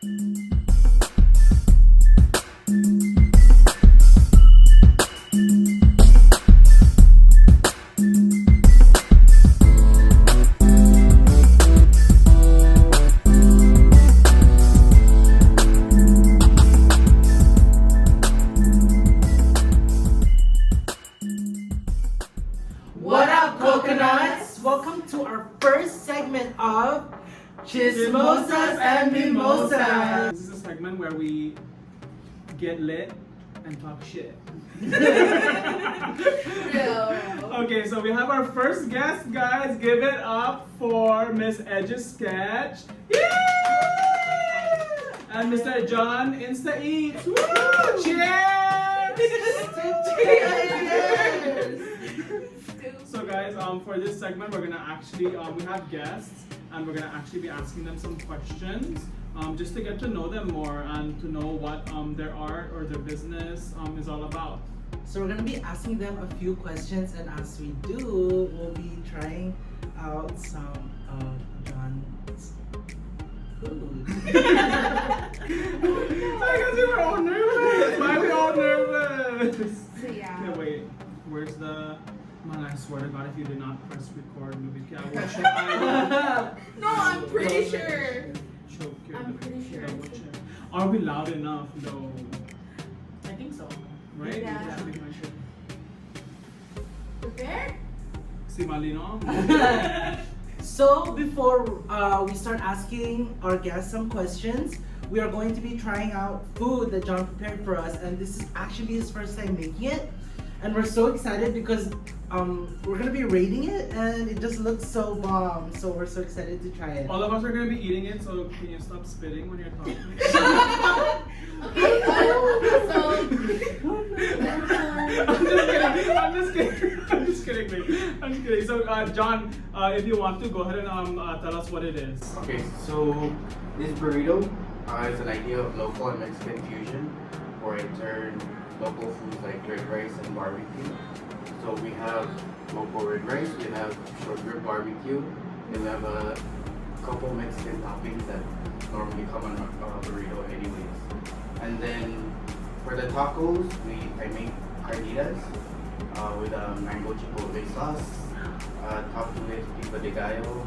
What up, coconuts? Welcome to our first segment of Chismosas and Mimosas. This is a segment where we get lit and talk shit. Okay, so we have our first guest, guys. Give it up for Miss Edge's Sketch. Yay! And Mr. John Insta Eats. Woo! Cheers! So guys, for this segment, we're gonna actually we have guests, and we're gonna actually be asking them some questions, just to get to know them more and to know what their art or their business is all about. So we're gonna be asking them a few questions, and as we do, we'll be trying out some of John's food. I guess we were all nervous. Why are we all nervous? So yeah. Okay, wait. Where's the? Man, I swear to God, if you did not press record, I will check. No, I'm pretty sure. Choke you. I'm pretty sure. Are we loud enough though? I think so. Right? Yeah. Prepared? Si Malino? So before we start asking our guests some questions, we are going to be trying out food that John prepared for us, and this is actually his first time making it. And we're so excited because we're gonna be rating it, and it just looks so bomb. So we're so excited to try it. All of us are gonna be eating it, so can you stop spitting when you're talking? Okay, I'm just kidding. So John, if you want to, go ahead and tell us what it is. Okay, so this burrito is an idea of local and Mexican fusion, where I turn local foods like red rice and barbecue. So we have local red rice, we have short rib barbecue, and we have a couple Mexican toppings that normally come on a burrito anyways. And then for the tacos, I make carnitas with a mango chipotle sauce, topped with pico de gallo,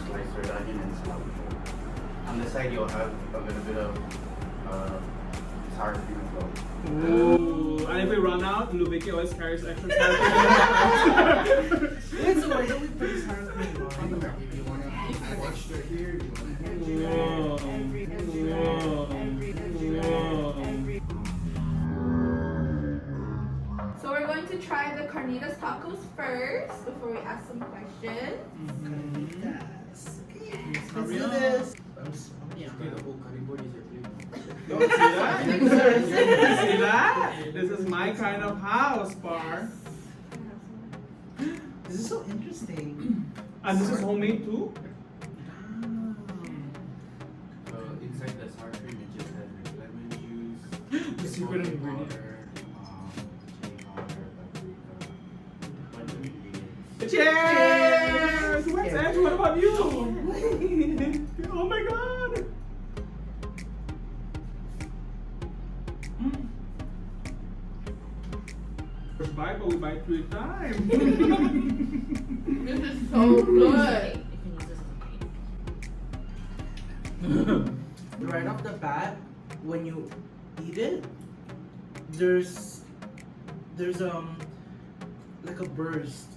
sliced red onion, and cilantro. On the side, you'll have a little bit of sour cream as well. Ooh, and if we run out, Lubiki always carries extra sour cream. Wait, so why don't we put sour cream on? If you want to add extra here, you want to So we're going to try the Carnitas Tacos first before we ask some questions. Carnitas. Okay, let's Hurry do up. this. Okay, the whole curry board is your plate. Oh, see that? See that? This is my kind of house, bar. This is so interesting. And this is homemade too? Inside the sour cream, it just has like lemon juice, The secret chipotle ingredient. powder, chili powder, paprika, a bunch of ingredients. Cheers! What's Edge? What about you? Oh my god! First bite, but we bite 3 times. This is so good. Right off the bat, when you eat it, there's like a burst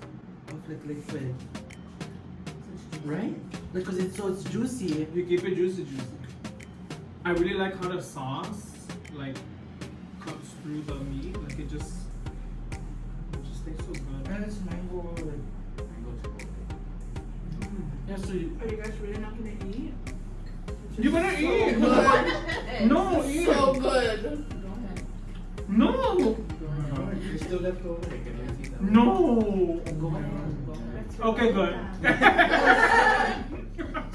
of like liquid, right? Because it's juicy. You keep it juicy. I really like how the sauce like cuts through the meat. Like it just tastes so good. And it's mango. Like, Mango chipotle. yeah, so you, Are you guys really not gonna eat? You better eat. Good. No, eat. So good. Go ahead. No. You still left over? I can see that. No. go ahead. Okay, good.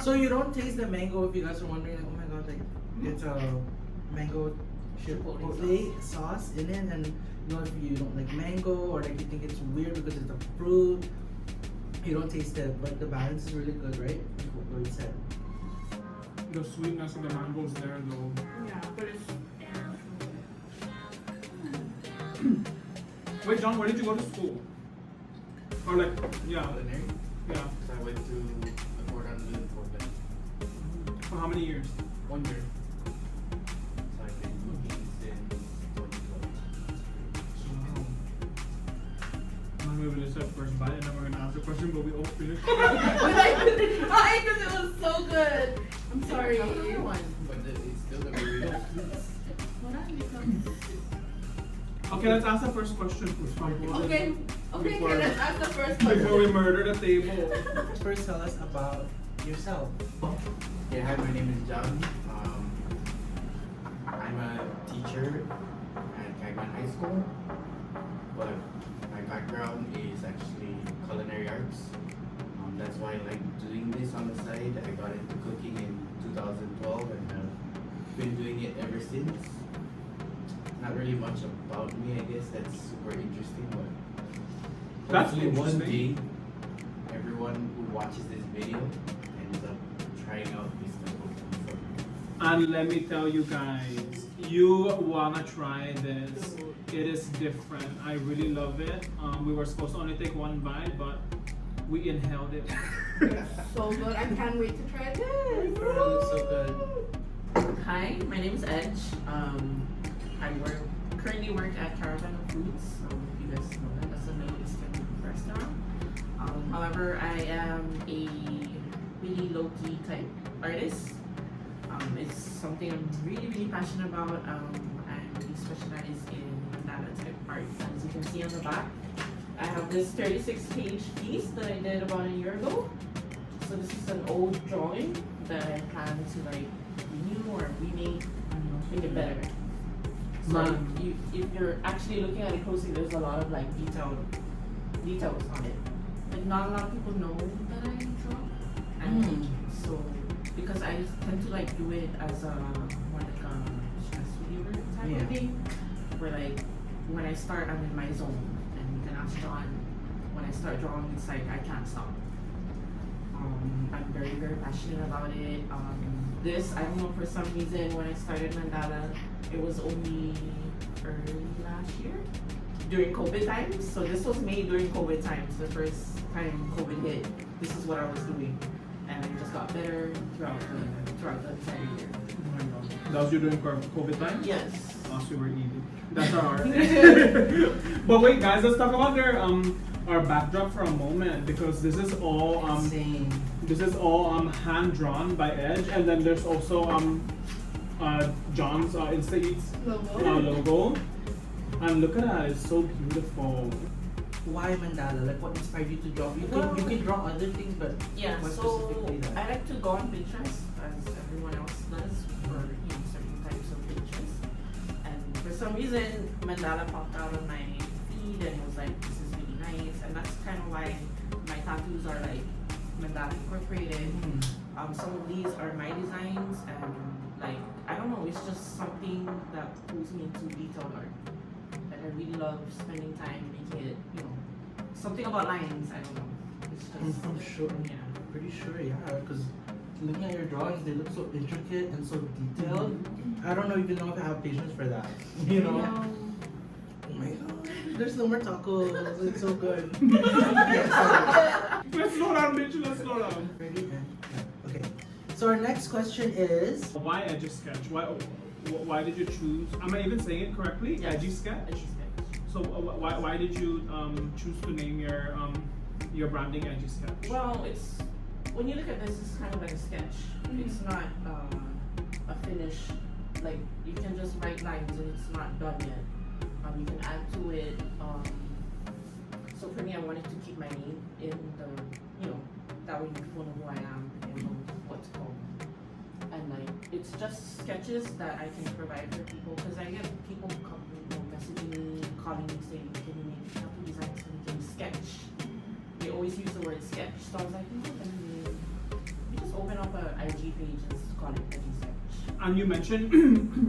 So you don't taste the mango if you guys are wondering, like, oh my god, like it's a mango chipotle sauce in it, and you know if you don't like mango or like you think it's weird because it's a fruit, you don't taste it, but the balance is really good, right? Like what we said. The sweetness of the mango is there though. Yeah, but it's. Wait, John, where did you go to school? Or like, yeah, Culinary. yeah. So I went to the Fort Honolulu for that For how many years? 1 year. So I've been cooking since 2012. I'm gonna release that first bite and then we're gonna ask the question, but we all finished. But I couldn't try because it was so good. I'm sorry. But it's still the burrito. Okay, let's ask the first question. Okay, Before- let's ask the first Before we question. murder the table. First, tell us about yourself. Yeah, hi, my name is John. I'm a teacher at Kaiman High School, but my background is actually culinary arts. That's why I like doing this on the side. I got into cooking in 2012 and have been doing it ever since. Not really much about me, I guess that's super interesting, but That's hopefully one interesting. day everyone who watches this video ends up trying out this type of food from me. And let me tell you guys, you wanna try this. It is different. I really love it. We were supposed to only take one bite, but we inhaled it. So good. I can't wait to try this. It looks so good. Hi, my name is Edge. I currently work at Caravan of Foods. If you guys know that, that's a Middle Eastern restaurant. However, I am a really low-key type artist. It's something I'm really passionate about. I really specialize in mandala type art. As you can see on the back, I have this 36-page piece that I did about a year ago. So this is an old drawing that I plan to like renew or remake and make it better. So if you're actually looking at it closely, there's a lot of like details on it. Like not a lot of people know that I draw, and so because I tend to like do it as a more like a stress reliever type of thing, where like when I start, I'm in my zone, and you can ask John. When I start drawing, it's like I can't stop. I'm very passionate about it. This, I don't know, for some reason when I started mandala, it was only early last year during COVID times. So this was made during COVID times, the first time COVID hit. This is what I was doing, and it just got better throughout the entire year. Oh my god. That was you doing COVID time? Yes. Whilst we were eating. That's our art. But wait guys, let's talk about our backdrop for a moment, because this is all Insane. hand drawn by Edge, and then there's also John's Insta Eats logo. And look at that, it's so beautiful. Why mandala? Like, what inspired you to draw? You can draw other things, but Yeah, why so specifically that? I like to go on Pinterest as everyone else does for certain types of Pinterest. And for some reason, mandala popped out on my feed and it was like, this is really nice. And that's kind of why my tattoos are like mandala incorporated. Some of these are my designs, and like, I don't know, it's just something that pulls me into detailed art. Like I really love spending time making it, something about lines, I don't know. It's just, I'm sure. yeah. Pretty sure, yeah. Because looking at your drawings, they look so intricate and so detailed. I don't even know if I have patience for that. You know? Oh my god. There's no more tacos. It's so good. Let's slow down, bitch, let's slow down. Ready? Yeah. Okay. So our next question is, Why Edgy Sketch? Why did you choose? Am I even saying it correctly? Yes. Edgy Sketch? Edgy Sketch. So why did you choose to name your branding Edgy Sketch? Well, it's when you look at this, it's kind of like a sketch. It's not a finish. Like you can just write lines and it's not done yet. You can add to it. So for me, I wanted to keep my name in the, that way people know who I am and know what's called. And like, it's just sketches that I can provide for people, because I get people messaging me, calling me, saying, can you make tattoo designs so we can sketch? They always use the word sketch, so I was like, let me just open up an IG page and call it Edgy Sketch. And you mentioned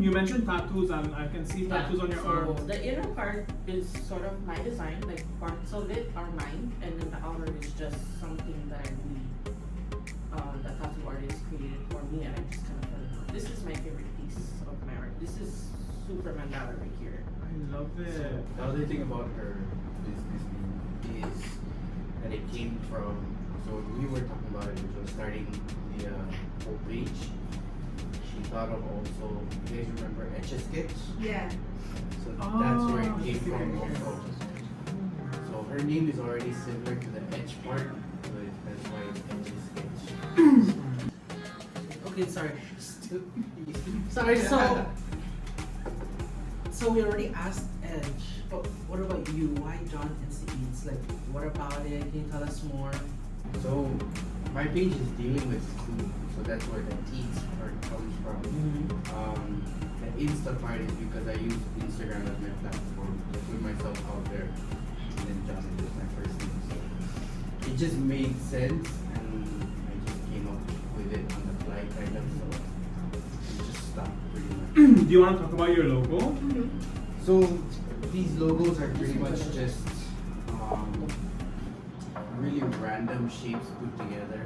you mentioned tattoos, and I can see tattoos on your arm. So the inner part is sort of my design, like parts of it are mine, and then the outer is just something that I really, the tattoo artist created for me, and I just kind of together right here. I love So it. the other thing about her business name is that it came from, so when we were talking about it, which was starting the whole page, she thought of also, you guys remember Etch-a-Sketch? Yeah. So that's where Oh, it came okay. from also. So her name is already similar to the Etch part, but that's why it's Etch-a-Sketch. Okay, sorry. Sorry, so we already asked Edge, but what about you? Why John Instant Eats? Like, what about it? Can you tell us more? So my page is dealing with food, so that's where the eats part comes from. The Insta part is because I use Instagram as my platform to put myself out there, and then John is just my first name. So it just made sense, and I just came up with it on the fly, kind of. So it just stopped pretty much. Do you want to talk about your logo? Mm-hmm. So these logos are pretty much just really random shapes put together.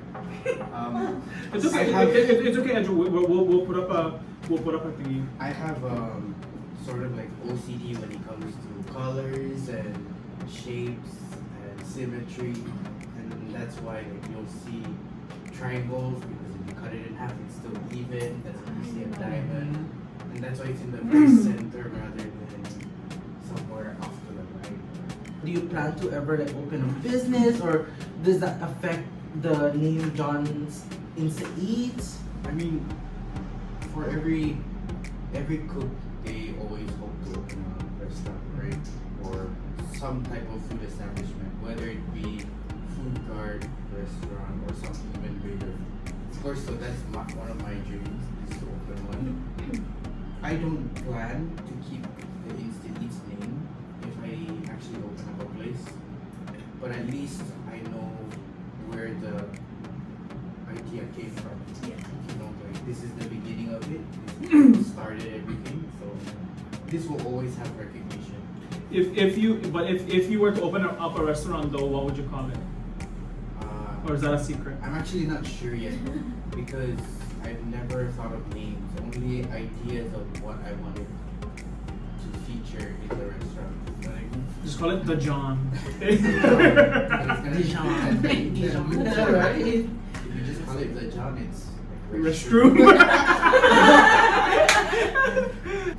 It's okay. I have- It's okay, Andrew. We'll put up a thingy. I have sort of like OCD when it comes to colors and shapes and symmetry, and that's why like you'll see triangles because if you cut it in half, it's still even. That's why you see a diamond, and that's why it's in the very center rather than somewhere off to the right. Do you plan to ever like open a business, or does that affect the name John's Instant Eats? I mean, for every cook, they always hope to open a restaurant, right? Or some type of food establishment, whether it be food cart, restaurant, or something even bigger. Of course, so that's one of my dreams is to open one. I don't plan to keep the Instant Eats name if I actually open up a place, but at least I know where the idea came from. Yeah. You know, like this is the beginning of it. This started everything, so this will always have recognition. If you were to open up a restaurant though, what would you call it? Or is that a secret? I'm actually not sure yet because I've never thought of names. Only ideas of what I wanted to feature in the restaurant. You know what I mean? Just call it the John. But it's gonna be Dijon. Dijon. Dijon, right? If you just call it the John, it's like Restroom.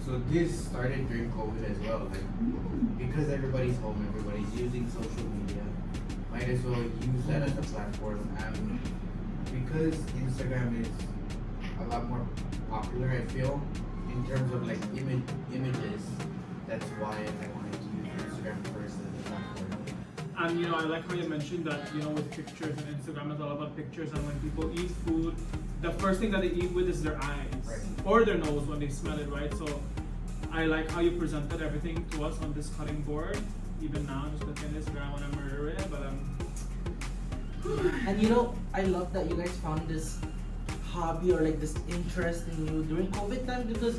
So this started during COVID as well. Like because everybody's home, everybody's using social media. Might as well use that as a platform, and because Instagram is a lot more popular, I feel, in terms of like images. That's why I wanted to use Instagram first as a platform. And you know, I like how you mentioned that, you know, with pictures, and Instagram is all about pictures, and when people eat food, the first thing that they eat with is their eyes. Right. Or their nose when they smell it, right? So I like how you presented everything to us on this cutting board. Even now, just looking at Instagram, I want to murder it, but And you know, I love that you guys found this hobby or like this interest in you during COVID time, because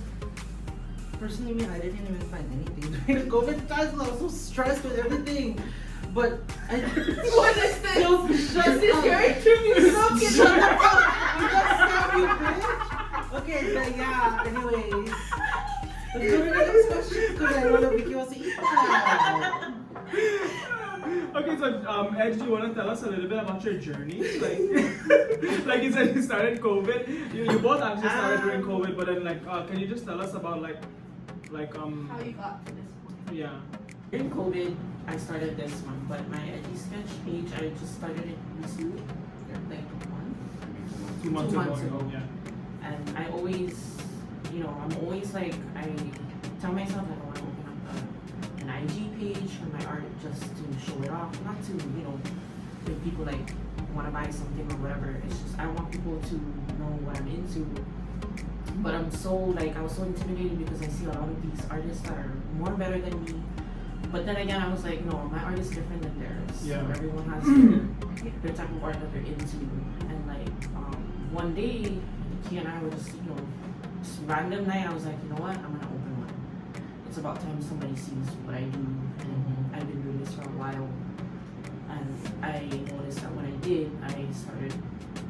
personally, me, I didn't even find anything during COVID time. I was so stressed with everything. But I What is this? Yo, Is shut this up. your interview? Don't get Shut up. up! You got scam, you bitch! Okay, but yeah, anyways. Let's go to the next question because I want to make you also eat that. okay, so Edge, do you want to tell us a little bit about your journey? Like, like you said, you started COVID. You both actually started during COVID, but then like, can you just tell us about like How you got to this point? yeah. During COVID, I started this one, but my Edgy Sketch page, I just started it recently, like a month. 2 months 2 ago. months ago. Yeah. And I always, you know, I'm always like, I tell myself that I want to open up an IG page for my art just to show it off, not to, you know, if people like want to buy something or whatever. It's just, I want people to know what I'm into. But I'm so, like, I was so intimidated because I see a lot of these artists that are more better than me. But then again, I was like, no, my art is different than theirs. Yeah. So everyone has their type of art that they're into. And like, one day, he and I were just, you know, just random night, I was like, you know what, I'm gonna open one. It's about time somebody sees what I do. And I've been doing this for a while. And I noticed that when I did, I started,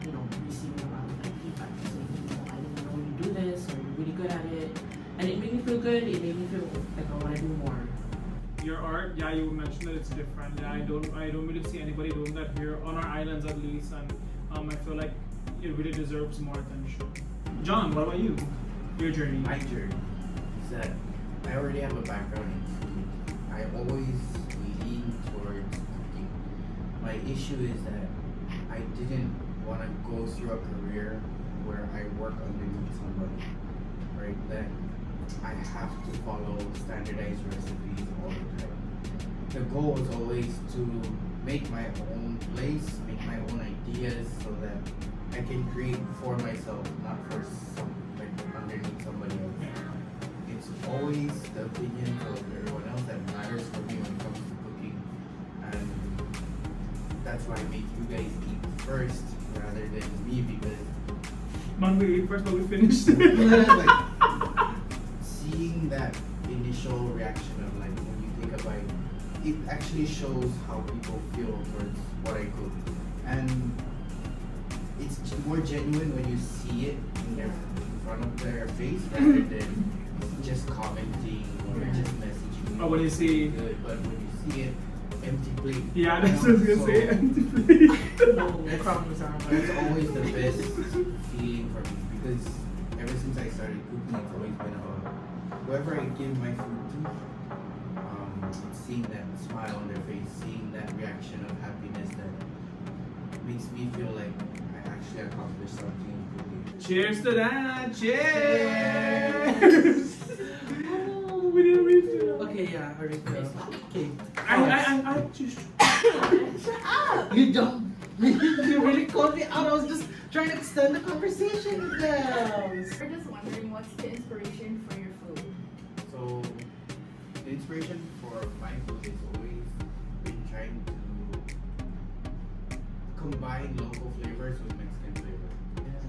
you know, receiving a lot of like feedback saying, you know, I didn't know you do this, or you're really good at it. And it made me feel good. It made me feel like I want to do more. Your art, yeah, you mentioned that it's different. Yeah, I don't really see anybody doing that here on our islands at least, and I feel like it really deserves more attention. John, what about you? Your journey. My journey is that I already have a background in food. I always lean towards cooking. My issue is that I didn't want to go through a career where I work underneath somebody, right? That I have to follow standardized recipes all the time. The goal was always to make my own place, make my own ideas so that I can create for myself, not for underneath somebody else. It's always the opinions of everyone else that matters for me when it comes to cooking, and that's why I make you guys eat first rather than me, because Man, we eat first, but we finished. like, seeing that initial reaction of like when you take a bite, it actually shows how people feel towards what I cook, and it's more genuine when you see it in front of their face rather than just commenting or just messaging. Oh, when you see- good, but when you see it, empty plate. Yeah, that's what I was gonna say. So No crumbs on it's always the best feeling for me, because ever since I started cooking, it's always been about whoever I give my food to, seeing that smile on their face, seeing that reaction of happiness that makes me feel like I actually accomplished something in cooking. Cheers to that! Cheers! Oh, we didn't refill. Okay, yeah, I refill. Okay. I just. Shut up! You don't. You really called me out. I was just trying to extend the conversation with them. We're just wondering what's the inspiration for your food? So, the inspiration for my food has always been trying to combine local flavors with Mexican flavors.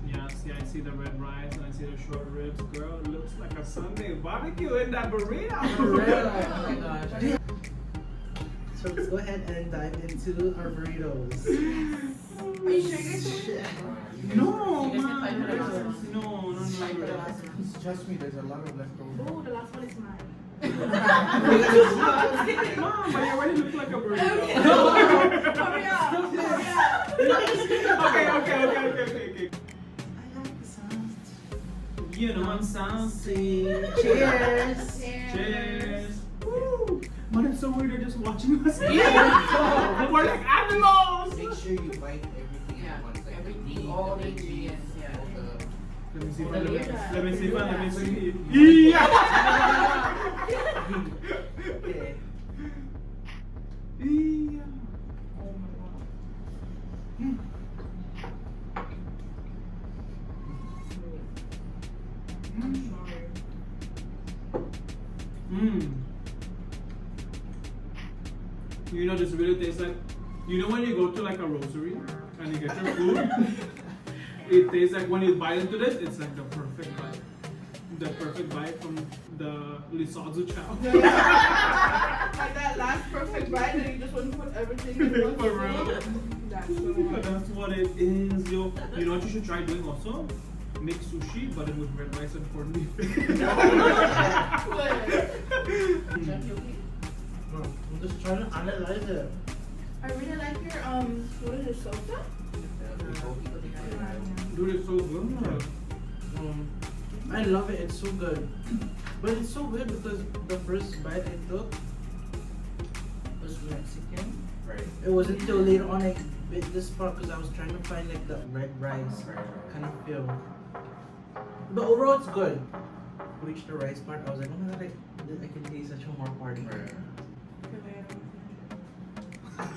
Yeah, see, I see the red rice and I see the short ribs. Girl, it looks like a Sunday barbecue in that burrito. Oh my gosh. So let's go ahead and dive into our burritos. Are you sure you guys No, You guys can man. fight for the last one. No. Fight for the last one. Trust me, there's a lot of leftovers. Oh, the last one is mine. Mom, but you already look like a burrito. Okay. Hurry up! Hurry up! Okay. I like the sounds. You know I'm saucy. Cheers. Cheers. Woo. Man, it's so weird. They're just watching us. Yeah. We're like animals. Make sure you bite everything Yeah, at once. Like everything, the meat, all the veggies, ingredients, yeah. all the- Let me see. Let Let me see. Let me see. Okay. Yeah. Oh my god. Mmm. You know, this really tastes like. You know when you go to like a roastery and you get your food, it tastes like when you bite into this, it's like the perfect bite. The perfect bite from the Lisazu chow. Like that last perfect bite that you just want to put everything in one For real. That's so But hard. that's what it is, yo. You know what you should try doing also? Make sushi, but then with red rice and corned beef. I'm just trying to analyze it. I really like your what is it, soda? Dude, it's so good. I love it. It's so good. But it's so weird because the first bite I took was Mexican. Right. It wasn't until later on I bit this part because I was trying to find like the red rice kind of feel. But overall, it's good. Reached the rice part. I was like, oh my god, I can taste such a more party. Right.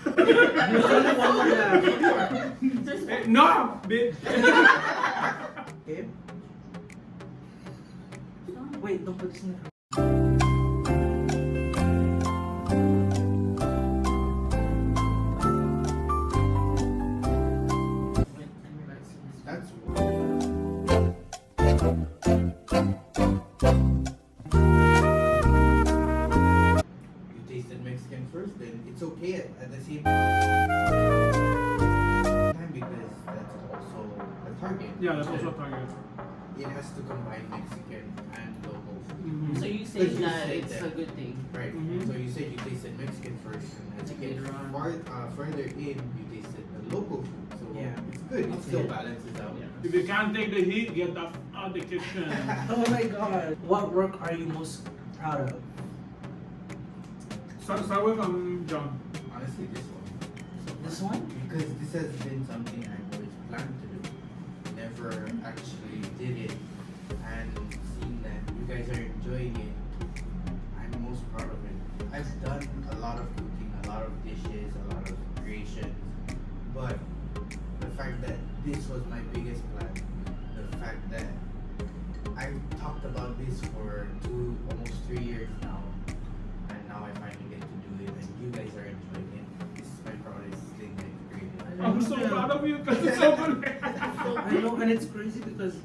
There's only one more left. Hey, no, bitch. Okay. Wait, don't put this in the. That's you tasted Mexican first, then it's okay at the same time because that's also the target. Yeah, that's also a target. it has to combine Mexican and local food. So you say But you that said it's that- a good thing. Right. Mhm. So you said you tasted Mexican first, and as you get Later on. further in, you tasted the local food. So Yeah. it's good. It Okay. still balances out. If you can't take the heat, get the out the kitchen. Oh my god. What work are you most proud of? Start with John. Honestly, this one. This one? Because this has been something I always planned to do. Never actually did it. And seeing that you guys are enjoying it, I'm most proud of it. I've done a lot of cooking, a lot of dishes, a lot of creations. But the fact that this was my biggest plan, the fact that I've talked about this for almost 3 years now, and now I finally get to do it, and you guys are enjoying it. This is my proudest thing I've created. I'm so proud of you because it's so good. I know, and it's crazy because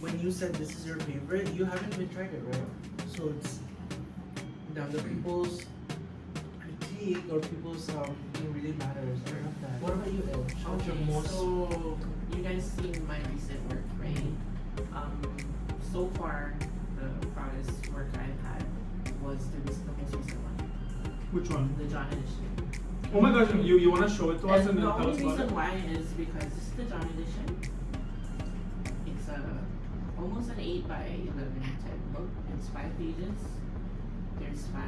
when you said this is your favorite, you haven't even tried it, right? So it's now the people's critique or people's opinion really matters. I love that. What about you, Ed? What's your Okay, most so you guys seen my recent work, right? So far, the proudest work I've had was the most recent one, Which one? the John edition. Oh my gosh, you want to show it to us and And then the tell us only about reason it? why is because this is the John edition. It's almost an 8 by 11 type book. It's 5 pages. There's 5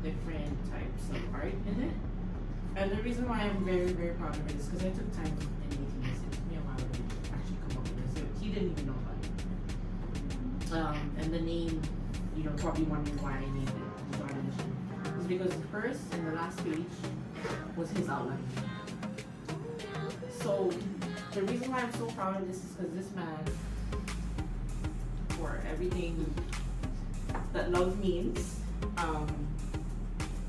different types of art in it. And the reason why I'm very, very proud of it is because I took time in making this. It took me a while to actually come up with this. He didn't even know about it. And the name, probably wondering why I named it the John edition. Is because the first and the last page was his outline. So the reason why I'm so proud of this is because this man, for everything that love means,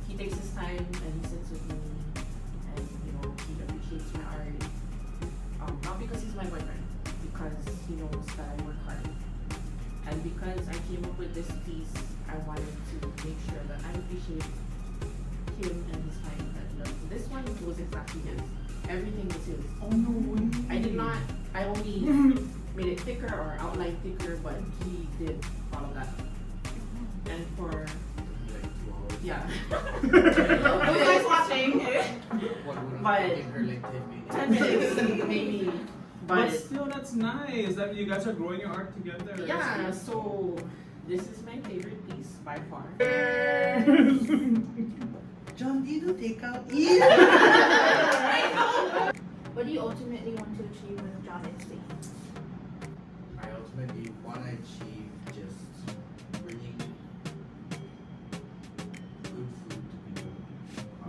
he takes his time and he sits with me, and he appreciates my art. Not because he's my boyfriend, because he knows that I work hard, and because I came up with this piece, I wanted to make sure that I appreciate him and his time. This one was exactly his. Everything was his. Oh no way. I only made it thicker or outline thicker, but he did all of that. And for, Like 2 hours. yeah. You guys watching? What would But- have taken her like 10 minutes? 10 minutes, maybe. But But still, that's nice that you guys are growing your art together. yeah, so this is my favorite piece by far. John, do you do takeout? What do you ultimately want to achieve with John Instinct? I ultimately want to achieve just bringing good food to people.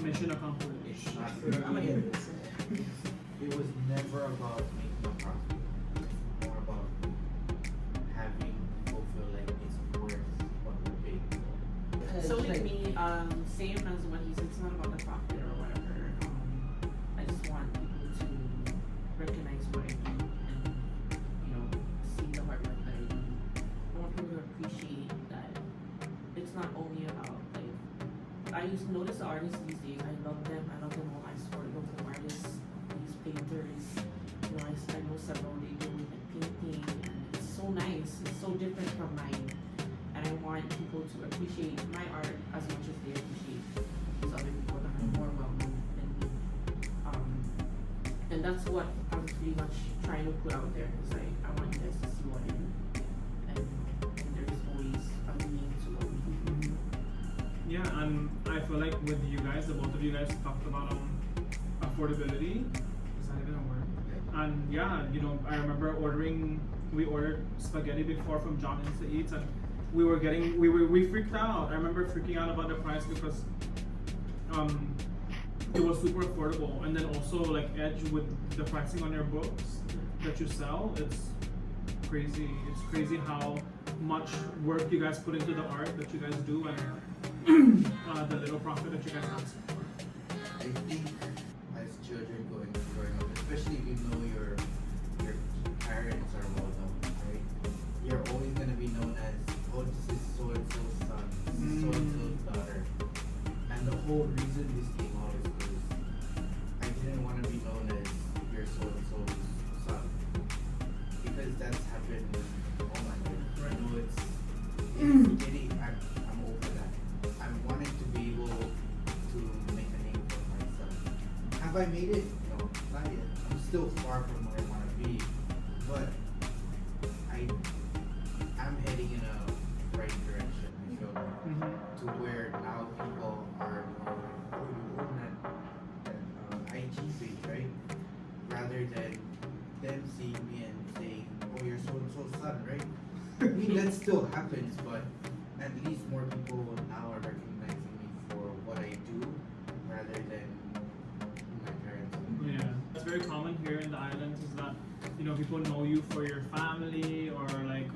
Mission accomplished. It's not I'm gonna really, get this. it was never about making a profit. It's more about having people feel like it's worth what we're paying for. So with me, same as what he said, it's not about the profit or whatever. I just want people to recognize what I do and, see the hard work that I do. I want people to appreciate that it's not only about, like, I used to notice the artists these days, I love them all. I support local artists, these painters, I know several, they do like painting, and it's so nice, it's so different from mine. And I want people to appreciate my art as much as they appreciate these other people that are more well known than me. And that's what I'm pretty much trying to put out there. Is like, I want you guys to see what I do, and there's always a meaning to what we do. Yeah, and I feel like with you guys, the both of you guys talked about affordability. Is that even a word? And yeah, I remember we ordered spaghetti before from John Insta Eats, and we freaked out. I remember freaking out about the price because it was super affordable, and then also like Edge with the pricing on your books that you sell, it's crazy. It's crazy how much work you guys put into the art that you guys do, and the little profit that you guys ask for. I think as children growing up, especially if you know your parents are well known, right? You're always gonna be known as, oh, this is so and so's son, this is so and so's daughter. And the whole reason this came out is because I didn't want to be known as your so and so's son, because that's happened with all my I made it? No, not yet. I'm still far from where I want to be, but I'm heading in a right direction. I feel like, to where now people are more like, oh, you own that IG page, right? Rather than them seeing me and saying, oh, you're so and so's son, right? I mean, that still happens, but at least more people now are recognizing me for what I do rather than my parents. Yeah, it's very common here in the islands is that people know you for your family or like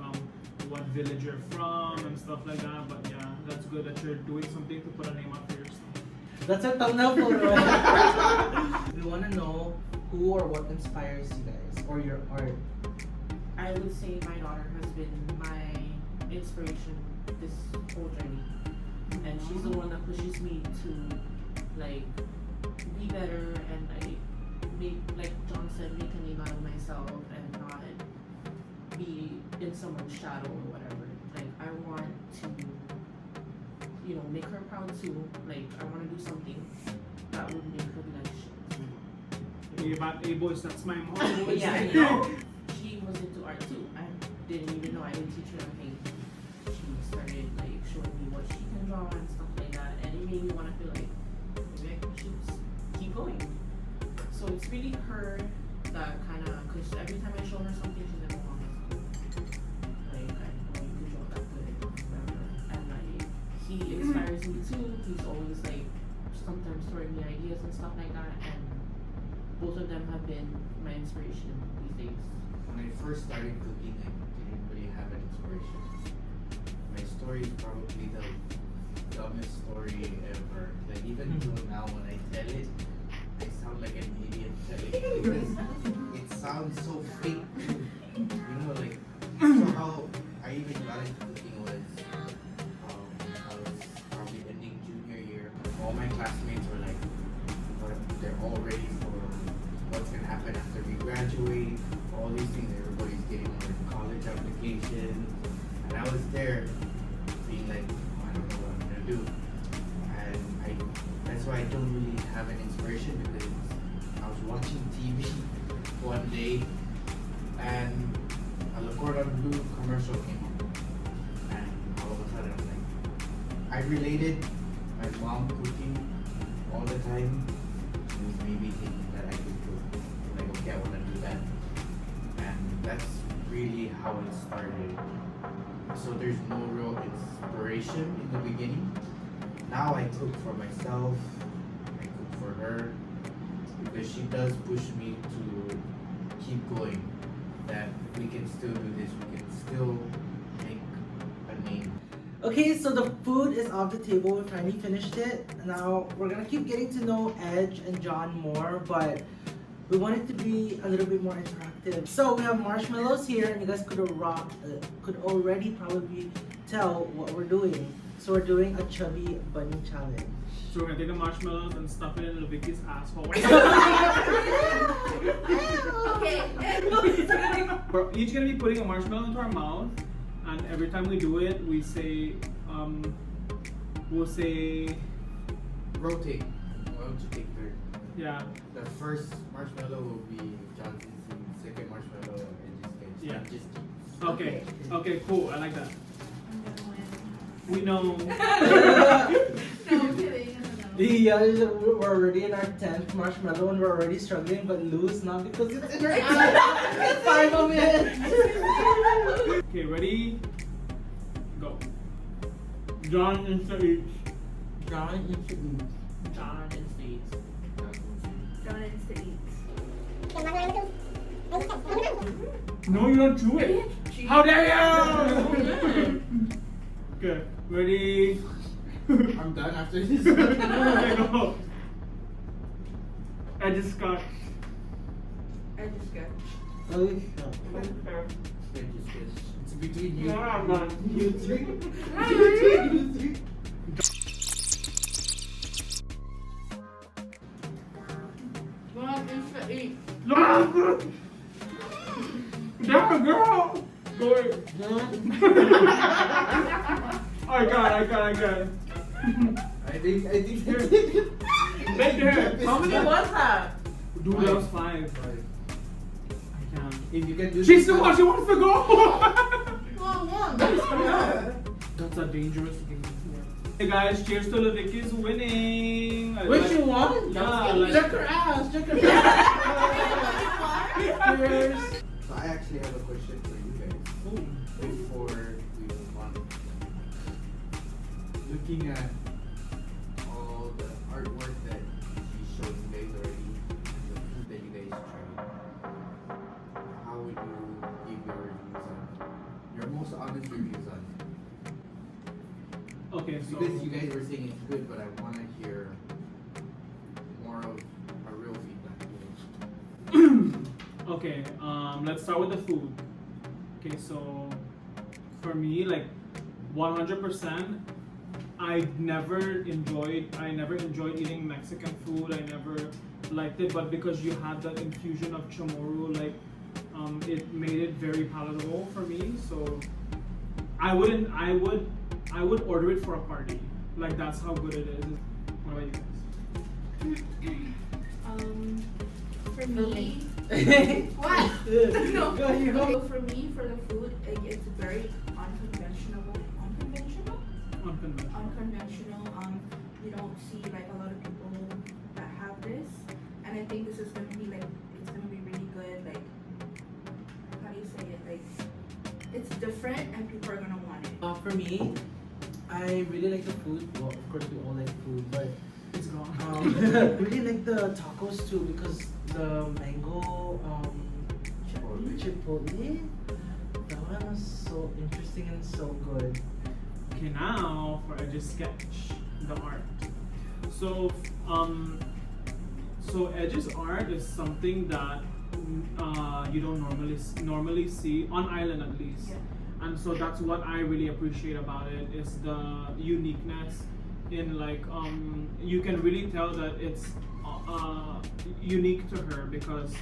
what village you're from and stuff like that. But yeah, that's good that you're doing something to put a name out for yourself. That's our thumbnail photo. We want to know who or what inspires you guys or your art. I would say my daughter has been my inspiration this whole journey, and she's the one that pushes me to like be better and make, like John said, make a name out of myself and not be in someone's shadow or whatever. Like I want to, make her proud too. Like I want to do something that would make her be like shit. Hey boys, that's my mom. But yeah, she was into art too. I didn't even know. I didn't teach her anything. She started like showing me what she can draw and stuff like that, and it made me want to feel like maybe I should just keep going. So it's really her that kind of, because every time I show her something, she's like, "Oh, that's cool. Like I know you can draw that good, whatever." And like he inspires me too. He's always like sometimes throwing me ideas and stuff like that, and both of them have been my inspiration these days. When I first started cooking, I didn't really have an inspiration. My story is probably the dumbest story ever. Like even till now, when I tell it, I sound like an idiot telling it because it sounds so fake. Like so how I even got into cooking was I was probably ending junior year. All my classmates were like, they're all ready for what's gonna happen after we graduate. All these things, everybody's getting on their college applications, and I was there being like, oh, I don't know what I'm gonna do. And that's why I don't really have an inspiration, because I was watching TV one day and a La Cordon Bleu commercial came on, and all of a sudden I'm like, I related my mom cooking all the time with maybe thinking that I could cook. I'm like, okay, I want to do that. And that's really how it started. So there's no real inspiration in the beginning. Now I cook for myself, I cook for her, because she does push me to keep going. That we can still do this, we can still make a name. Okay, so the food is off the table. We finally finished it. Now we're gonna keep getting to know Edge and John more, but we want it to be a little bit more interactive. So we have marshmallows here, and you guys could already probably tell what we're doing. So we're doing a Chubby bunny challenge. So we're gonna take the marshmallows and stuff it into Vicky's asshole. Okay. We're each gonna be putting a marshmallow into our mouth, and every time we do it, we say, we'll say, Rotate. Why don't you take third? yeah, The first marshmallow will be Johnson's, and the second marshmallow and Yeah. just okay, okay, cool, I like that. We know. No, I'm kidding. Yeah, we're already in our 10th marshmallow and we're already struggling, but lose not because it's in our 5 of it. Okay, ready? Go. John into each. John into each. John and States. John needs to eat. No, you don't do it. How dare you? Okay, ready? I'm done after this. Okay, go. I just got. I just got. Oh, It's between you. No, I'm not. You three. You three. John needs to eat. Damn, girl! Go ahead. I got it. I think Big her. How many was that? Dude, that was 5. Five. I can't. If you can do She's too much. She wants to go. That's a dangerous game. Hey guys, cheers to Leviki's winning. Wait, you won? Yeah, Check her ass. Check her ass. Cheers. So I actually have a question for you guys. Before we move on. Looking at all the artwork that she showed you guys already, and the food that you guys tried, how would you give your reviews on your most honest reviews on it? Okay, so Because you guys were saying it's good, but I want to hear more of a real feedback. okay, let's start with the food. Okay, so for me, like 100%, I never enjoyed eating Mexican food. I never liked it, but because you had that infusion of chamorro, like it made it very palatable for me. So I would order it for a party. Like that's how good it is. What about you guys? For me, what? No. Go, you go. So for me, for the food, it's very unconventional. Unconventional. You don't see like a lot of people that have this, and I think this is gonna be like it's gonna be really good. Like, how do you say it? Like, it's different, and people are gonna want it. For me, I really like the food. Well, of course we all like food, but It's gone. I really like the tacos too because the mango chipotle. That one was so interesting and so good. Okay, now for Edge's sketch, the art. So, Edge's art is something that you don't normally see on island at least. Yeah. And so that's what I really appreciate about it is the uniqueness in like you can really tell that it's unique to her because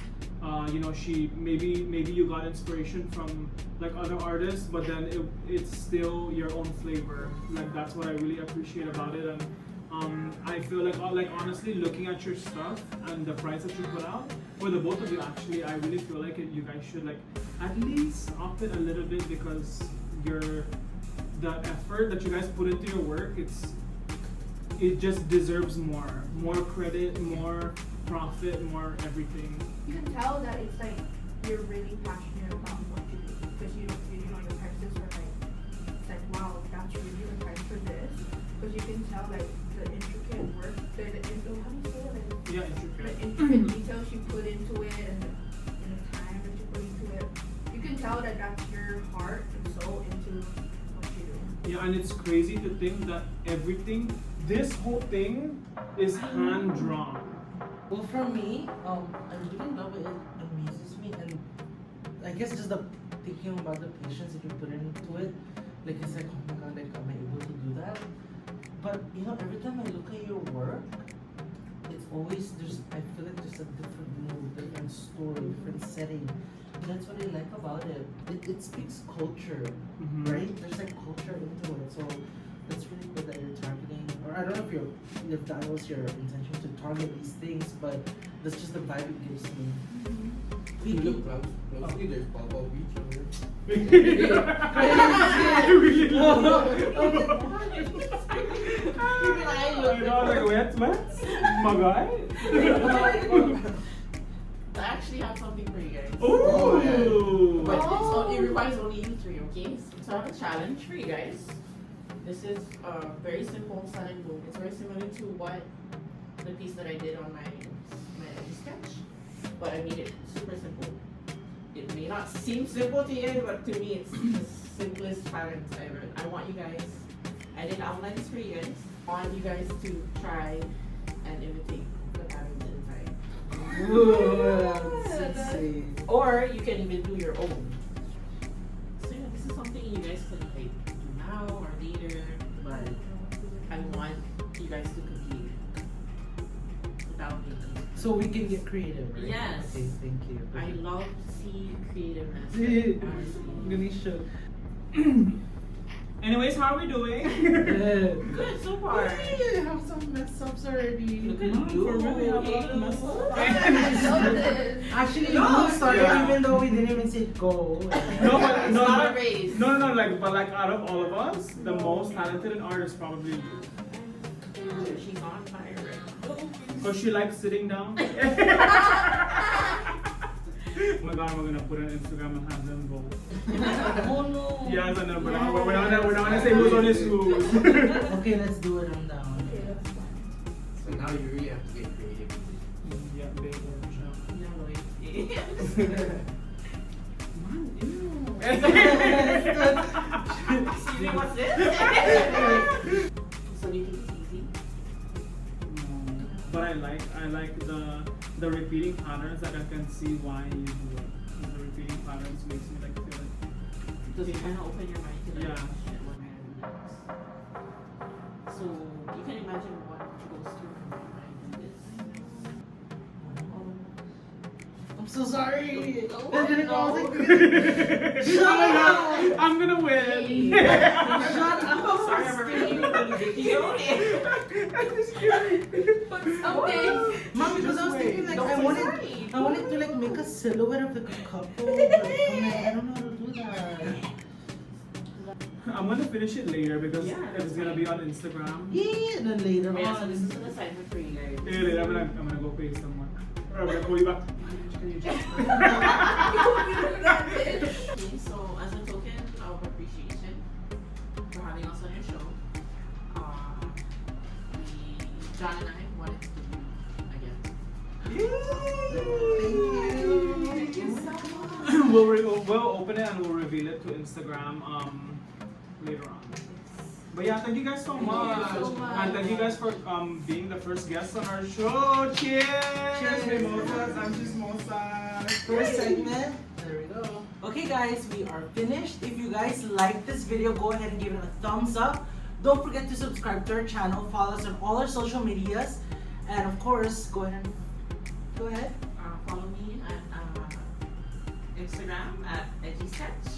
she maybe you got inspiration from like other artists, but then it's still your own flavor. Like that's what I really appreciate about it. And I feel like honestly looking at your stuff and the price that you put out for the both of you, actually I really feel like you guys should like at least up it a little bit because the effort that you guys put into your work, it just deserves more credit, more profit, more everything. You can tell that it's like you're really passionate about what you do because you know the prices are like it's like wow, that's really the price for this because you can tell like the intricate work, how do you say it? Like, Yeah, the intricate. intricate details you put into it and the time that you put into it. You can tell that that's your heart and soul into what you do. Yeah, and it's crazy to think that this whole thing is hand drawn. Well, for me, I really love it. It amazes me, and I guess just the thinking about the patience that you put into it, like it's like, oh my god, like am I able to do that? But every time I look at your work, it's always I feel like there's a different mood, different story, different setting. And that's what I like about it. It speaks culture, right? There's like culture into it, so that's really good that you're targeting. Or I don't know if that was your intention to target these things, but that's just the vibe it gives me. If you look closely, there's Bubble Beach over Wet, my guy. I actually have something for you guys. Ooh. But it requires only you three, okay? So I have a challenge for you guys. This is a very simple sun and boom. It's very similar to what the piece that I did on my sketch, but I made it super simple. It may not seem simple to you, but to me it's the simplest pattern ever. I did outlines for you guys. I want you guys to try and imitate the patterns inside. Ooh, that's insane. Or you can even do your own. So yeah, this is something you guys can like do now or later, but I want you guys to complete it without me. So we can get creative, right? Yes. Okay, thank you. I love to see creativeness. Honestly. Ganesha. Anyways, how are we doing? Good. Good so far. Hey, I have some mess ups already. Look at Mom, you. for real, we have a lot of mess ups. know this. Actually, No, you started yeah. even though we didn't even say go. No, but It's no, not a but, race. no, like out of all of us, the most talented in art is probably you. She's on fire right now. Cause she likes sitting down. Oh my god, we're gonna put it on Instagram and have them vote. Oh no. Yes, I know, but we're not gonna say who's on his shoes. Okay, let's do it on down. Okay, that's fine. So now you really have to get creative. Yeah, big Yeah, Lloyd. Man, ew. Excuse me, what's this? So do you think it's easy? No, but I like the repeating patterns. Like I can see why you do it. 'Cause the repeating patterns makes me like feel it. Does it kind of open your mind to like, Yeah. shit, what am I gonna do next? So you can imagine what goes through my mind in this. I'm so sorry. Oh, I didn't know I was like, Shut up! I'm gonna win. shut up. Sorry, I'm making you Okay. Mom, because I was thinking like Don't I say wanted sorry. to like make a silhouette of like a couple. But I'm like, I don't know how to do that. I'm gonna finish it later because Yeah, it's gonna be on Instagram. Yeah, and then later Yeah, so on. this is an assignment for you guys. Yeah, later I'm gonna go pay someone. Or I'm gonna call you back. Can you just- That bitch. Okay, so as a token of appreciation for having us on your show, John and I wanted to do again. Thank you. We'll open it and we'll reveal it to Instagram later on. But yeah, thank you guys so much. so much. And thank you guys for being the first guests on our show. Cheers! Cheers. Mimosas and Chismosa. First segment. There we go. Okay guys, we are finished. If you guys like this video, go ahead and give it a thumbs up. Don't forget to subscribe to our channel, follow us on all our social medias, and of course, go ahead. Follow me at Instagram at edgysketch.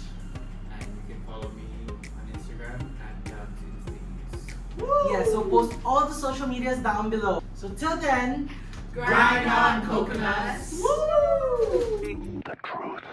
And you can follow me on Instagram at Yeah, so post all the social medias down below. So till then, Grind on, coconuts. coconuts. Woo! The truth.